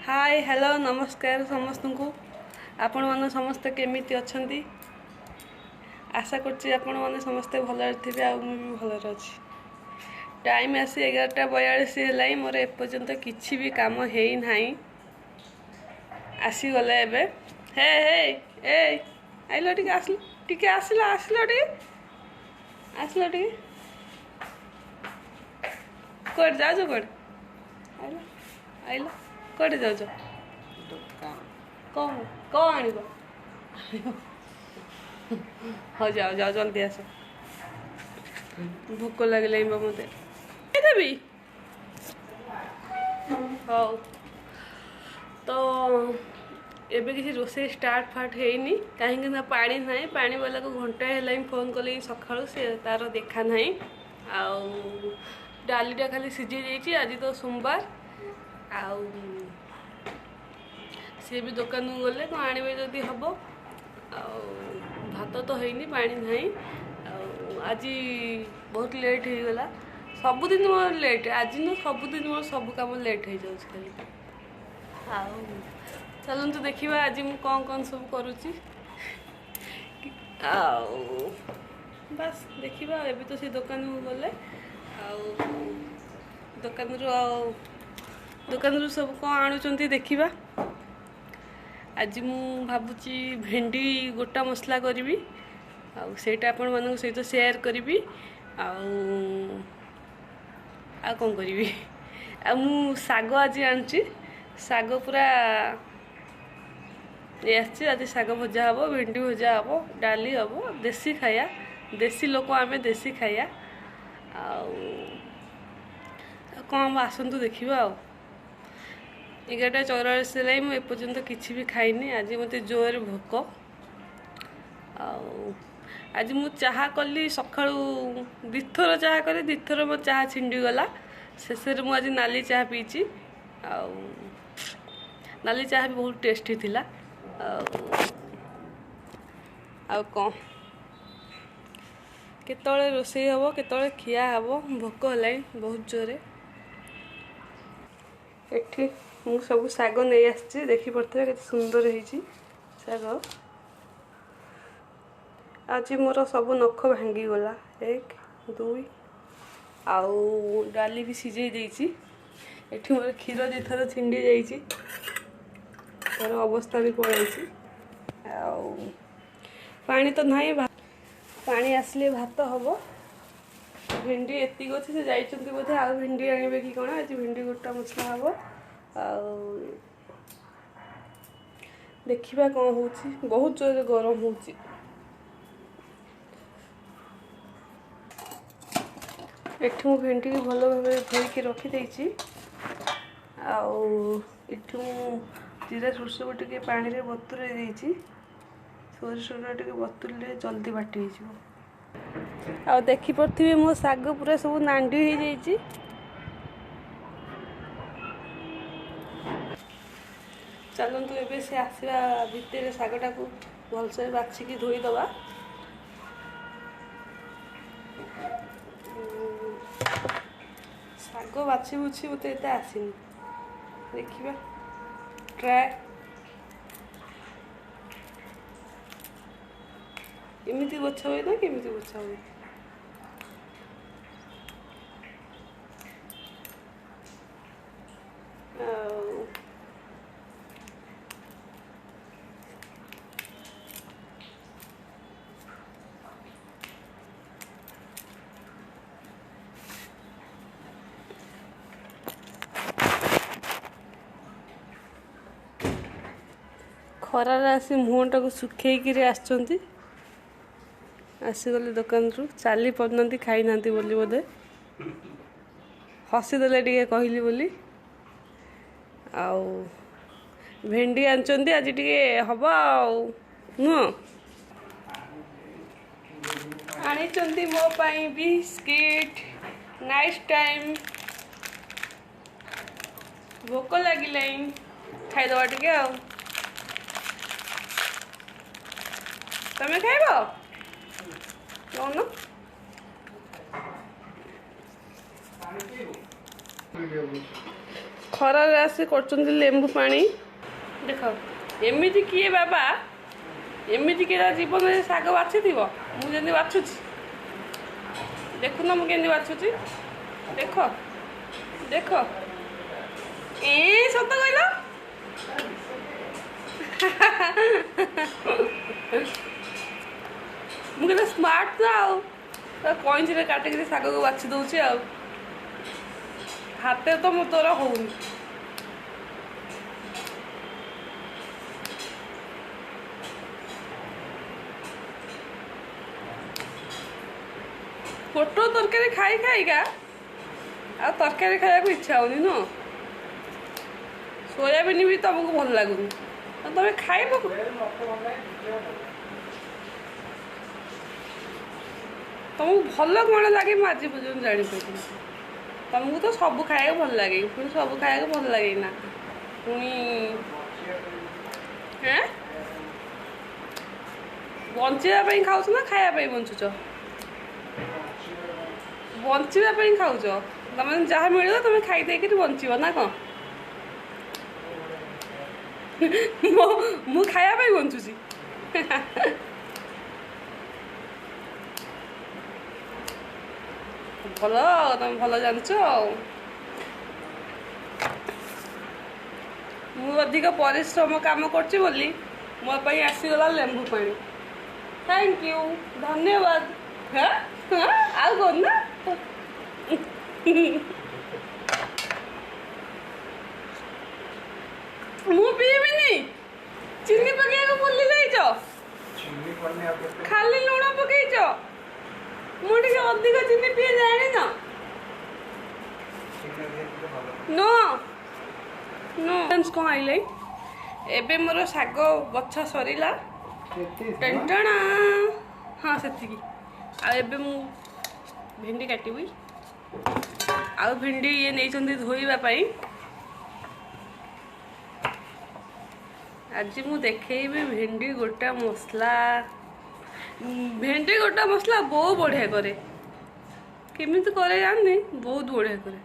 Hi hello नमस्कार समस्त को आपण मैंने समस्ते केमिति अछंती आशा करछि आपण मैंने समस्ते भल थे आ भी भल अच्छी टाइम आसी 11:42 है मोर एपर्यंत किसी भी काम है ना आसीगला एबे हे हे ए आइलो टिके आसलो टिके आसलो आसलो टिके आसलो टिके कोड जाओ कोड आइलो आइलो कोड जाओ कौन कौन आनिबो हो जाओ जाओ जल्दी आस भोक लगे मत देवी हो तो एबे किसी रोसे स्टार्ट फाट है कहीं पानी ना पानी वाला को घंटा है फोन कल सका से तार देखा ना डालीटा खाली सीझी जाइए आज तो सोमवार आउ सी भी दुकान को गले कौन आने जदि हम भात तो है पानी ना आज बहुत लेट हो गला सबुदिन मोर लेट आज ना सबुदिन मोर सब कम लेट हो जाऊँ खाली चलते देखा आज मु कौन सब करुच्ची बस देखा एबी तो से दुकान को गले दुकान रू सब कौन आणुचंती देखिबा आज मु भाबुची भेंडी गोटा मसला करी आईटा आपण मान सहित शेयर करी कौन करी मु साग आज आनी साग पूरा ये आज साग भजा हम भेंडी भजा हम डाली हम देसी खाया देसी लोक आम देसी खाया कौन हम आसतु देखा 11:44 है मुझे एपर्यंत किसी भी खाइनी आज मत जोर भोक आज मु चाह कली सका दिथर चाह कली दिथर मो चाह छिंडीगला शेष में आज नाली चाह पीची नाली चाह भी बहुत टेस्टी थिला कौन केतळे रोषे हम केतळे खिया हम भोक है बहुत जोरे एठी मु सब साग नहीं आसी देखी पड़े के सुंदर होती साग आज मोर सब नख भांगी गला 1 2 आउ डाली भी सीझे देती एठी मोर क्षीर दिथर छिंडी जाइए तार अवस्था भी पड़ाई पानी तो ना पानी आसले भात हम भेंडी एतिक अच्छे से जाइए बोधे आ भेंडी आने कि कौन आज भेंडी गोटा मसला हम देखा कौन हो बहुत जोर गरम हो एठू भेंडी की भल भाव धोईकी रखीदे आठू जीरा सोरष को टे पानी में बतुरे देती सोरष टे बतुरले जल्दी बाटी हो देखी पड़े मो साग पूरा सब नांडी हो जाइए चलतु एबे से आसवा भितर सागटा को भलसे बाछिकी धोईदबा साग बाछी बुछी मत एत आसनी देखा ट्राए एमती बछा हुए ना केमी बछा हुए खरार आसी मुहटा को सुखेक आसीगले दुकान रू चली पाना खाई ना बोधे हसीदे टे कहली बोली आउ भेंडी आनी आज टे हम नुह आनी मो पाई बिस्किट नाइस टाइम भोक लगे खाईदबा टे आ तमें खाइब कौन ଖରାରେ ଆସି କରୁଛନ୍ତି ଲେମ୍ବୁ ପାଣି। ଦେଖ ଏମିତି କିଏ ବାବା ଏମିତି କିଏ ଜୀବନରେ ଶାଗ ବାଛିଥିବ ମୁଁ ଯେମିତି ବାଛୁଛି। ଦେଖୁନ ମୁଁ କେମିତି ବାଛୁଛି। ଦେଖ ଦେଖ ସତ କହିଲ। ମୁଁ କେତେ ସ୍ମାର୍ଟ ନା ଆଉ କଇଁଚିରେ କାଟିକିରି ଶାଗକୁ ବାଛି ଦେଉଛି ଆଉ ହାତରେ ତ ମୋ ତୋର ହଉନି। ପୋଟଳ ତରକାରୀ ଖାଇକା ଆଉ ତରକାରୀ ଖାଇବାକୁ ଇଚ୍ଛା ହଉନି ନୁହଁ। ସୋୟାବିନ୍ ବି ତମକୁ ଭଲ ଲାଗୁନି ଆଉ ତମେ ଖାଇବ। ତମକୁ ଭଲ କ'ଣ ଲାଗେ ମୁଁ ଆଜି ପର୍ଯ୍ୟନ୍ତ ଜାଣିପାରିନି। ତମକୁ ତ ସବୁ ଖାଇବାକୁ ଭଲ ଲାଗେ ପୁଣି ସବୁ ଖାଇବାକୁ ଭଲ ଲାଗେ ନା ପୁଣି ବଞ୍ଚିବା ପାଇଁ ଖାଉଛ ନା ଖାଇବା ପାଇଁ ବଞ୍ଚୁଛ? ବଞ୍ଚିବା ପାଇଁ ଖାଉଛ। ତମେ ଯାହା ମିଳିବ ତମେ ଖାଇ ଦେଇକିରି ବଞ୍ଚିବ ନା କ'ଣ? ମୁଁ ଖାଇବା ପାଇଁ ବଞ୍ଚୁଛି। ଭଲ ତମେ ଭଲ ଜାଣିଛ ଆଉ। ମୁଁ ଅଧିକ ପରିଶ୍ରମ କାମ କରୁଛି ବୋଲି ମୋ ପାଇଁ ଆସିଗଲା ଲେମ୍ବୁ ପାଣି। ଥ୍ୟାଙ୍କ ୟୁ ଧନ୍ୟବାଦ। ଆଉ କ'ଣ ନା ମୁଁ ପିଇବିନି। ଚିନି ପକେଇବାକୁ ଭୁଲି ଯାଇଛ। ଖାଲି ଲୁଣ ପକେଇଛ। ମୁଁ ଟିକେ ଅଧିକ ଚିନି ପିଏ ଜାଣିନ। नो नो କ'ଣ ଆଇଲେ ଏବେ ମୋର ଶାଗ ବଛା ସରିଲା। ଟେଣ୍ଟଣା ହଁ ସେତିକି। ଆଉ ଏବେ ମୁଁ ଭେଣ୍ଡି କାଟିବି। ଆଉ ଭେଣ୍ଡି ଇଏ ନେଇଛନ୍ତି ଧୋଇବା ପାଇଁ। आज मु देखी भेंडी गोटा मसला। भेंडी गोटा मसला बहुत बढ़िया करे। केमी करे जानी बहुत बढ़िया करे।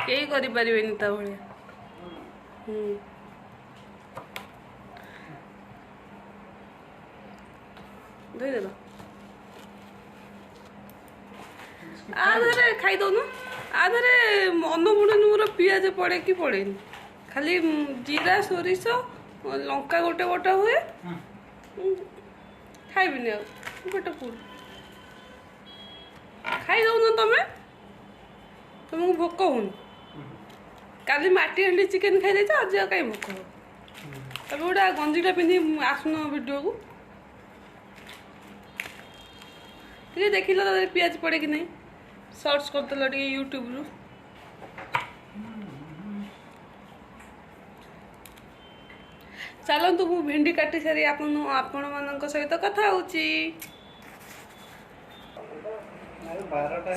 कई करि परिबेनी ता भलिया। दे दे आधे खाई दो ना। आधे अन्नपूर्ण मोर पियाज पड़े कि पड़े खाली जीरा सोरिष लंका गोटे बटा हुए खाइबिनी गोटे फुल खाई दौन तमें तुमको भोक होनी। काली माटी हांडी चिकेन खाई देछ आज कहीं भोक हो। तब गोटा गंजीटा पिंधि आसुन वीडियो को ठीक देख लो पियाज पड़े कि नहीं सर्च करदेल यूट्यूब रु। चलतु मु भेंडी काटी सारी आपण मान सहित कथा होची।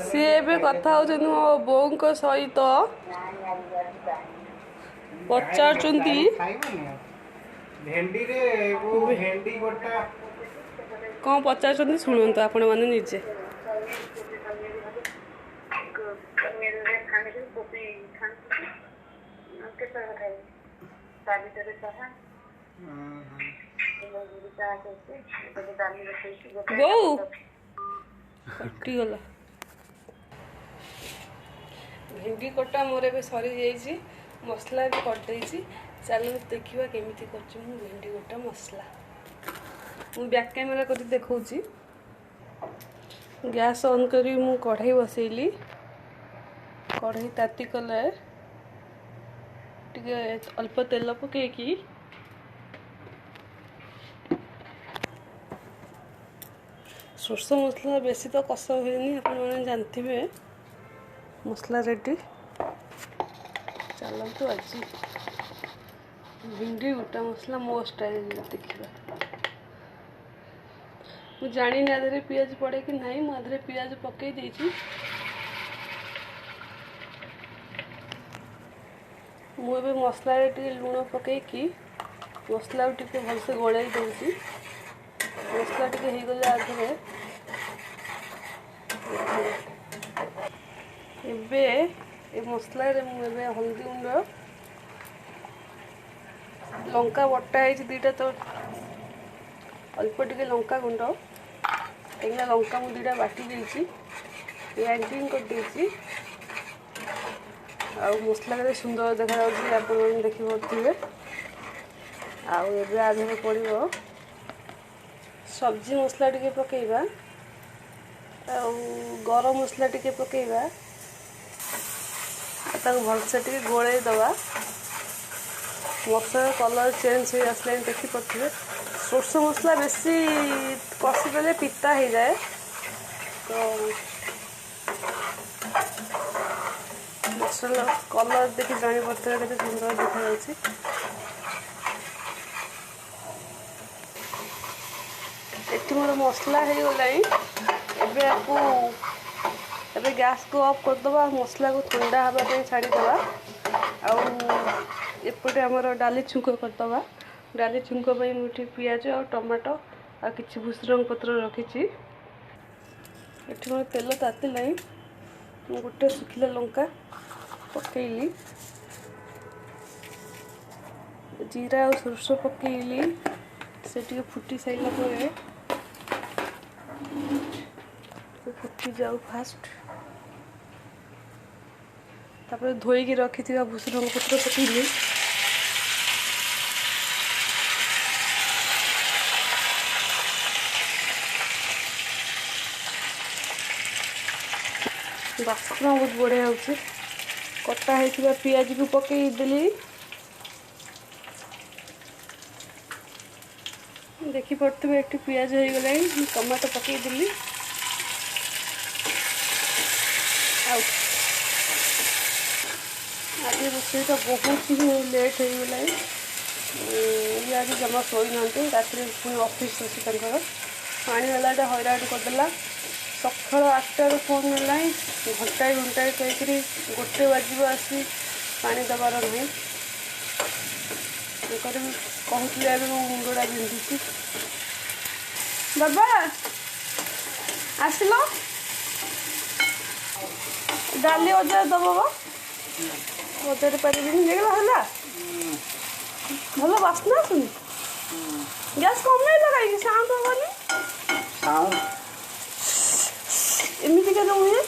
सी एबे कथा होचन मो बों सहित पचारचंती भेंडी रे वो भेंडी गोटा कौन पचारचंती सुनंतु आपण माने निजे। बो कटी गला भेंडी कटा मोर ए सरी जाइए मसला भी कर देइछि। चलो देखिबा केमिति करछि मु भेंडी गोटा मसला। मु बैक कैमरा कर देखौछि। गैस ऑन करी मु कढ़ाई बसैली। कढ़ाई ताती कले टिके अल्प तेल पकेकी सोर्स मसला बेसी तो कष हुए आप जानते मसला रेडी। चलतु आज भिंडी गोटा मसला मो स्टाइल देखा। मुझे जानी आधे पियाज पड़े कि नहीं मुझे पियाज पकई देछि। मुझे मसला लुण पकईकि मसला टे भलसे गोलाई दूसरी। मसला टे होगले आधे ए मसला मुझे हल्दी गुंड लंका बटा है दुईटा तो अल्प टिके लंका गुंड कहीं लंका मुझे दुईटा बाटी देती ग्राइंडिंग कर देती आउ मसला केते सुंदर देखा आप देखिपे आधे पड़ो सब्जी मसला टिके पकेबा गरम मसला टिके पकेबा भलसे टिके गोले दबा मसला कलर चेंज हो आसला देखिपे सोर्स मसला बेसी कषिदेले पिता हो जाए तो मसला कलर देखि जानी पड़ते के सुंदर देखा एटी मोर मसला हो गला एबे गैस को ऑफ करदबा मसला को ठंडा हवा छाड़ीदबा एपटे आमर डाली छुंक करदबा डाली छुंक मुठी पियाज और टमाटो आ किछि भुसरंग पत्र रखी मोर तेल तातिला गोटे सुखिला लंका पकईली जीरा और सोरष पकईली से फुटी सारा फुटी जाऊ फास्ट तापर धोईकी रखी भुसरंग पत्र पकईली बास्ना बहुत बढ़िया होची कटा है पियाज को पकईदेली देखी पड़े एक पियाज हो गला टमाटो पकईदेली आज रोषई तो बहुत ही लेट हो गला ये आज जमा शोई ना रात पुणी ऑफिस अच्छी पानी वाला हैरान करदेला सकाल 8टार फोन है घंटाए घंटाए कहीकि गोटे बाजू आसी पानी दबार ना कहते मो मुंडा बिंधुची बाबा आसिल डाली अजार दब बा अजार पारे है भल बास्ना आसुनी गैस कमे कहीं साउंड हेनी एमती क्या हुए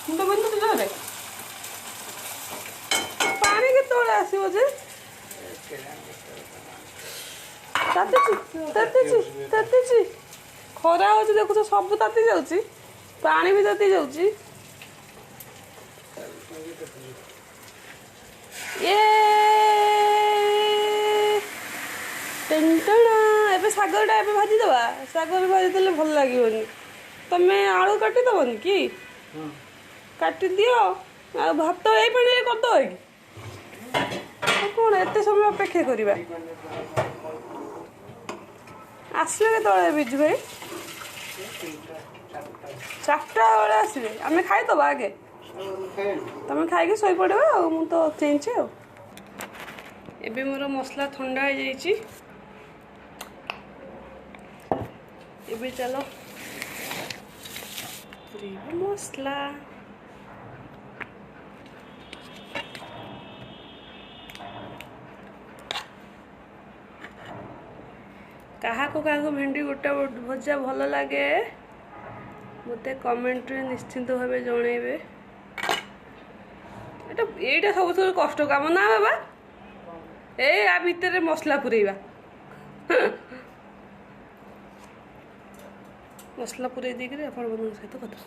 मुंड बिंधुची जोरे पानी के आसो जे तातीची खरा हो देखुच सब ताती जाऊँगी पानी भी ताती जाऊँगी ये टेंटना एबे सागरटा एबे भाजी दबा सागर भाजी देले भल लागिवनी तमे आलू काटी दबनी कि काटी दियो आ भात ए पानी कर दो कि कौन एत समय अपेक्षा करवा आसले के बिजू भाई 4टा बेले आसवे आम खाईदबा आगे तुम खाई शो पड़ तो चेंचे एबे मोर मसला ठंडा हो जाइए एबे चलो मसला क्या भेंडी गोटा भजा भल लगे मत कमेंट निश्चिंत भाव जनइबे एटा सब कष्ट काम ना बाबा या भितर मसला पुरेबा मसला पुरे देकर आपण सहित कथा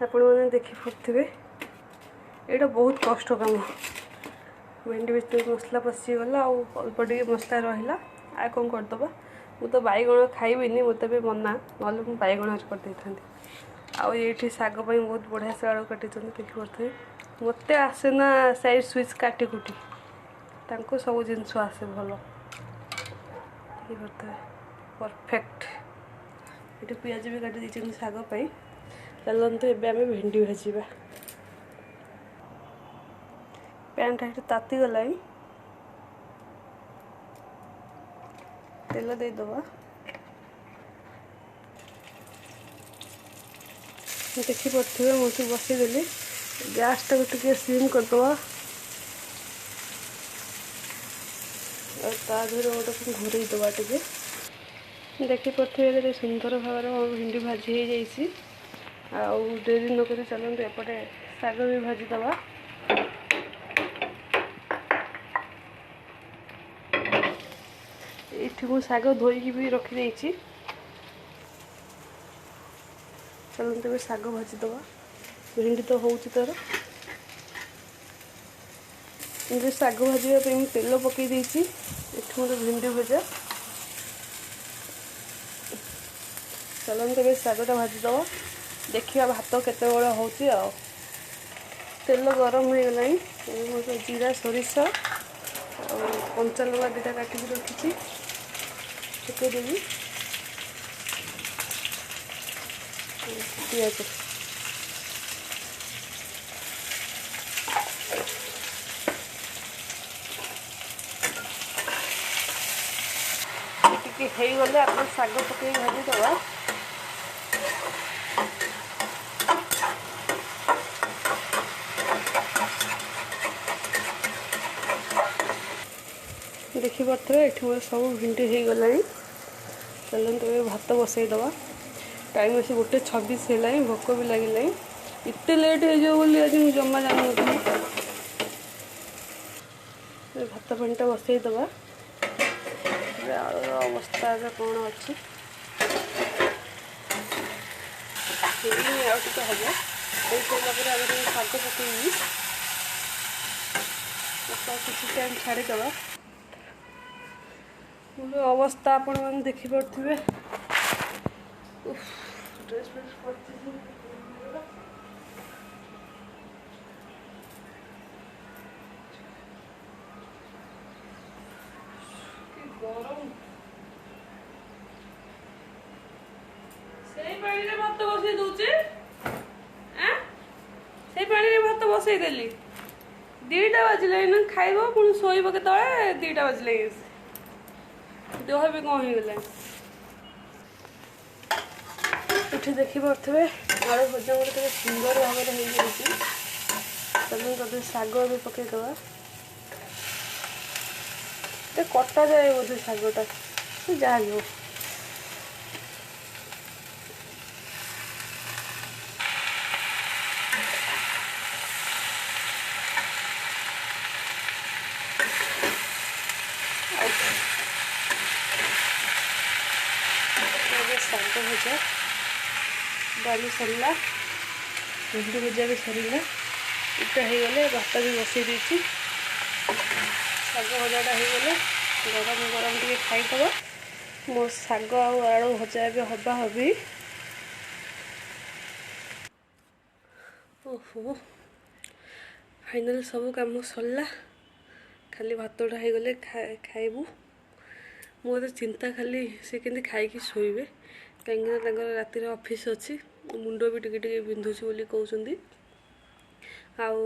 आपण मैंने देखी पड़े यहाँ बहुत कष्ट काम भेंडी भितर मसला पशिगला अल्प टे मसला रहा आ कौन करदबा मु तो बैगण खाइबिनी मत भी मना ना मुझे बैगण करदे था ये शाग बहुत बढ़िया से आलू काटी देखिपे मत आसेना साइड स्विच काटी कुटी सब जिनस आसे भल देखिपे परफेक्ट ये पियाज भी काटी देती शाग चलते एवं आम भेंडी भाजवा पैनटा ये ताती गला तेल देदबा देखी पड़े मुझे बसईदेली गैस टाक टे सिम करदे तादेह गोटे घोरई दबा टे देखिपे सुंदर भाव भिंडी भाजी हो जाइए। आउ डेरी नक चलते एपटे शाग भी भाजीदबा। ये मुझ शाग धोईकी भी रखी चलते भी शाग भाजीदबा। भिंडी तो हूँ तार शाग भाजवाई तेल पकई देती मत भिंडी भजा चलते भी शागटा भाजीदबा। देखिए भात केते बड़ा हो तेल गरम हो गला जीरा सोरिष कंचा लगा दुटा काटिकी रखी पकईदेवी पिज टे होगले आप शाग पकई भाजीदबा। देखिपे ये मोर सब भिंडी हो गला चलते भात बसईदबा। टाइम आसी 1:26 है भोक भी लगे इतने लेट हो आज मुझे जमा जान भात पानीटा बसईदबा। आलूर अवस्था ए कौन अच्छी हम शाग पकईबी किसी टाइम छाड़ीदबा। अवस्था आपण मैंने देखिपे ड्रेस गरम से पानी रे भात बसई दूचे से पानी रे भात बसई देली 2टा बाजिले ना खाइब पुणी शोब के 2टा बाजिले देह भी कौन हो गला उठी देखिपे आलू भजा गोटे सुंदर भाव चलो शाग भी पकईदबा। कटा जाए बोधे शागटा जहाँ भी हो शाग भजा डाली सरला भिंडी भजा भी सरला इटा हो गले भात भी बसई देती शाग भजाटा हो गले गरम गरम टे खाईदबा। मो शाग आलू भजा भी हवा हबी ओहो फाइनाल सब काम सरला खाली भातटा हो गले खाइबू। मोर चिंता खाली से केंती खाई शोबे कहीं राति ऑफिस अच्छी मुंड भी टिके बिंधुची बोली कहते आउ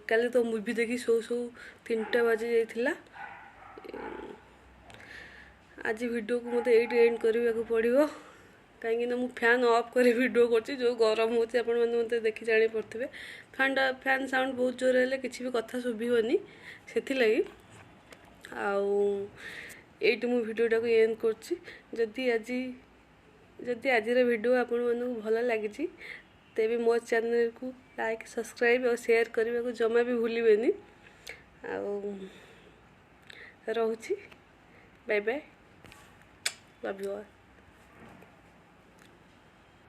काली तो मुवी देखी शो 3टा बाजी जाइथिला। आज वीडियो को मत एट एंड करने को पड़ो कहीं मु फैन ऑफ कर वीडियो कर जो गरम होती आप मत देखी जानी पड़े फैन साउंड बहुत जोर है किसी भी कथा शुभनी से आईटी मु वीडियोटा को एंड जदि आज वीडियो आपण मानक भल लगी तेबे मो चैनल को लाइक सब्सक्राइब और शेयर करने को जमा भी भूलिबेनी। रोची bye bye love you all.